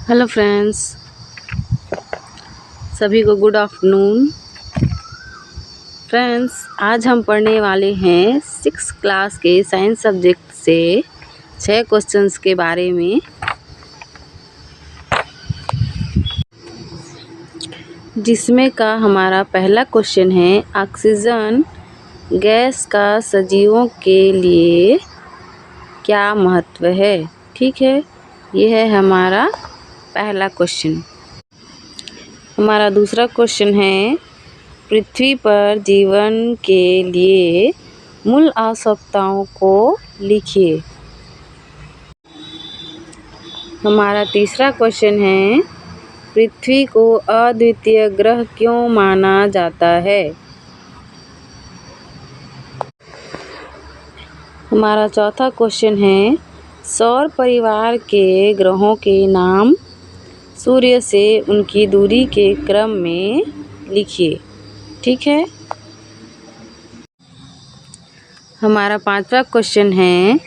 Hello friends, सभी को good afternoon. Friends, आज हम पढ़ने वाले हैं 6th क्लास के साइंस सब्जेक्ट से 6 क्वेश्चंस के बारे में, जिसमें का हमारा पहला क्वेश्चन है ऑक्सीजन गैस का सजीवों के लिए क्या महत्व है। ठीक है, ये है हमारा पहला क्वेश्चन। हमारा दूसरा क्वेश्चन है पृथ्वी पर जीवन के लिए मूल आवश्यकताओं को लिखिए। हमारा तीसरा क्वेश्चन है पृथ्वी को अद्वितीय ग्रह क्यों माना जाता है। हमारा चौथा क्वेश्चन है सौर परिवार के ग्रहों के नाम सूर्य से उनकी दूरी के क्रम में लिखिए। ठीक है। हमारा पांचवा क्वेश्चन है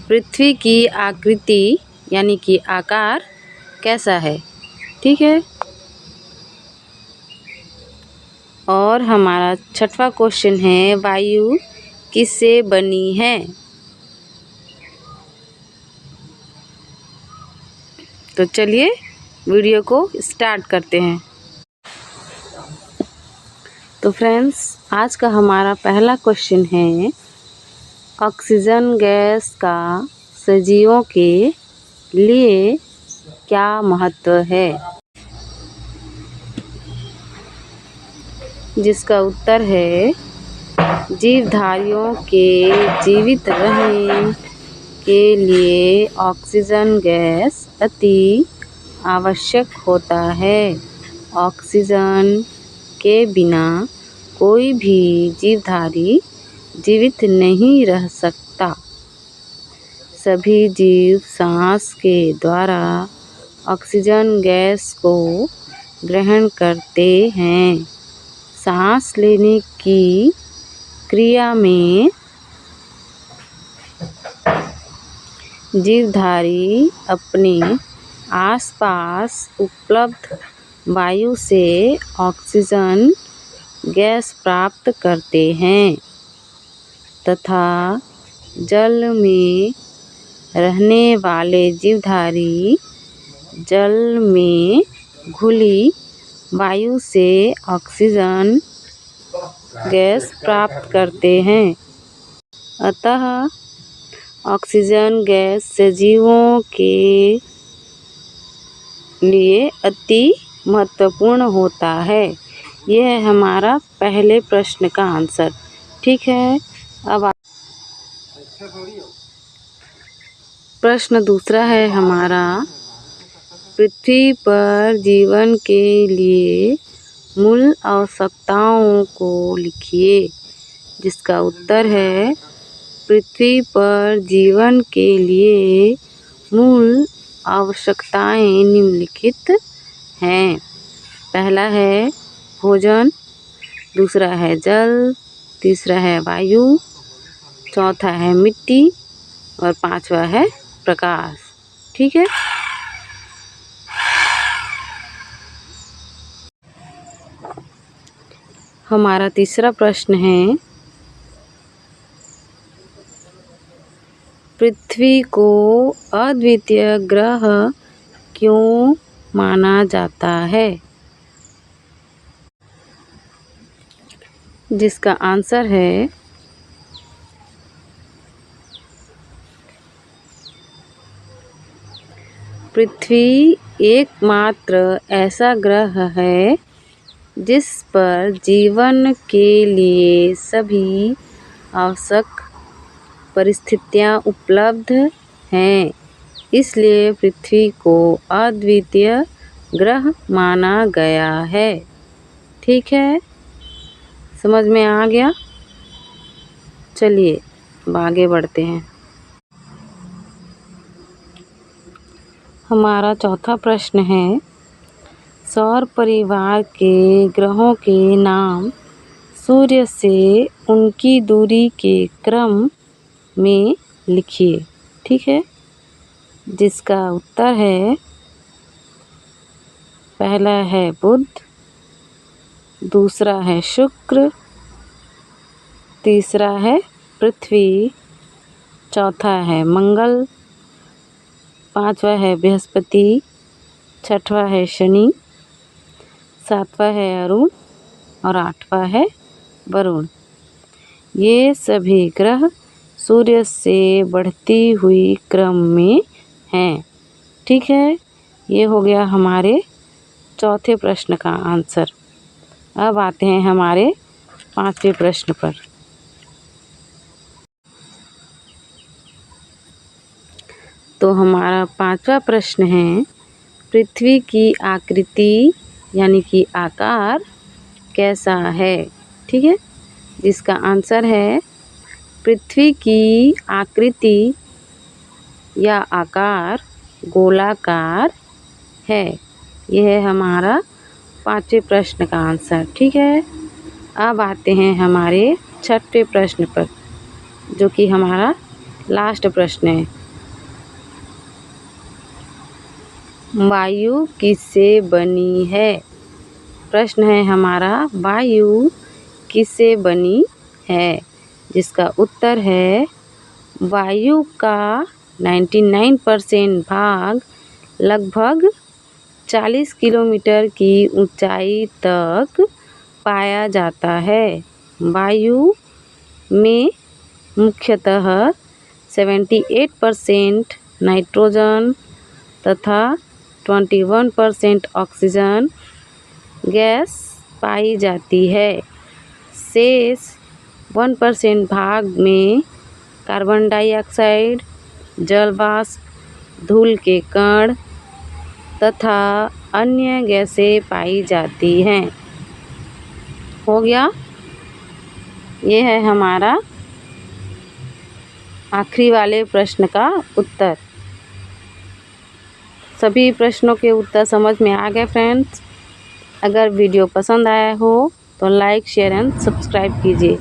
पृथ्वी की आकृति यानी कि आकार कैसा है। ठीक है। और हमारा छठवां क्वेश्चन है वायु किससे बनी है। तो चलिए वीडियो को स्टार्ट करते हैं। तो फ्रेंड्स, आज का हमारा पहला क्वेश्चन है ऑक्सीजन गैस का सजीवों के लिए क्या महत्व है। जिसका उत्तर है जीवधारियों के जीवित रहने के लिए ऑक्सीजन गैस अति आवश्यक होता है। ऑक्सीजन के बिना कोई भी जीवधारी जीवित नहीं रह सकता। सभी जीव सांस के द्वारा ऑक्सीजन गैस को ग्रहण करते हैं। सांस लेने की क्रिया में जीवधारी अपने आसपास उपलब्ध वायु से ऑक्सीजन गैस प्राप्त करते हैं तथा जल में रहने वाले जीवधारी जल में घुली वायु से ऑक्सीजन गैस प्राप्त करते हैं। अतः ऑक्सीजन गैस सजीवों के लिए अति महत्वपूर्ण होता है। यह है हमारा पहले प्रश्न का आंसर। ठीक है। अब प्रश्न दूसरा है हमारा पृथ्वी पर जीवन के लिए मूल आवश्यकताओं को लिखिए। जिसका उत्तर है पृथ्वी पर जीवन के लिए मूल आवश्यकताएं निम्नलिखित हैं। पहला है भोजन, दूसरा है जल, तीसरा है वायु, चौथा है मिट्टी और पांचवा है प्रकाश। ठीक है। हमारा तीसरा प्रश्न है पृथ्वी को अद्वितीय ग्रह क्यों माना जाता है। जिसका आंसर है पृथ्वी एकमात्र ऐसा ग्रह है जिस पर जीवन के लिए सभी आवश्यक परिस्थितियां उपलब्ध हैं। इसलिए पृथ्वी को अद्वितीय ग्रह माना गया है। ठीक है, समझ में आ गया। चलिए अब आगे बढ़ते हैं। हमारा चौथा प्रश्न है सौर परिवार के ग्रहों के नाम सूर्य से उनकी दूरी के क्रम में लिखिए। ठीक है। जिसका उत्तर है पहला है बुध, दूसरा है शुक्र, तीसरा है पृथ्वी, चौथा है मंगल, पांचवा है बृहस्पति, छठवां है शनि, सातवां है अरुण और आठवां है वरुण। ये सभी ग्रह सूर्य से बढ़ती हुई क्रम में हैं। ठीक है, ये हो गया हमारे चौथे प्रश्न का आंसर। अब आते हैं हमारे पांचवें प्रश्न पर। तो हमारा पांचवा प्रश्न है, पृथ्वी की आकृति यानी कि आकार कैसा है। ठीक है, जिसका आंसर है पृथ्वी की आकृति या आकार गोलाकार है। यह है हमारा पांचवें प्रश्न का आंसर। ठीक है, अब आते हैं हमारे छठवें प्रश्न पर, जो कि हमारा लास्ट प्रश्न है। वायु किससे बनी है। प्रश्न है हमारा, वायु किससे बनी है। जिसका उत्तर है वायु का 99% भाग लगभग 40 किलोमीटर की ऊंचाई तक पाया जाता है। वायु में मुख्यतः 78% नाइट्रोजन तथा 21% ऑक्सीजन गैस पाई जाती है। शेष 1% भाग में कार्बन डाइऑक्साइड, जल वाष्प, धूल के कण तथा अन्य गैसें पाई जाती हैं। हो गया, ये है हमारा आखिरी वाले प्रश्न का उत्तर। सभी प्रश्नों के उत्तर समझ में आ गए फ्रेंड्स। अगर वीडियो पसंद आया हो तो लाइक, शेयर एंड सब्सक्राइब कीजिए।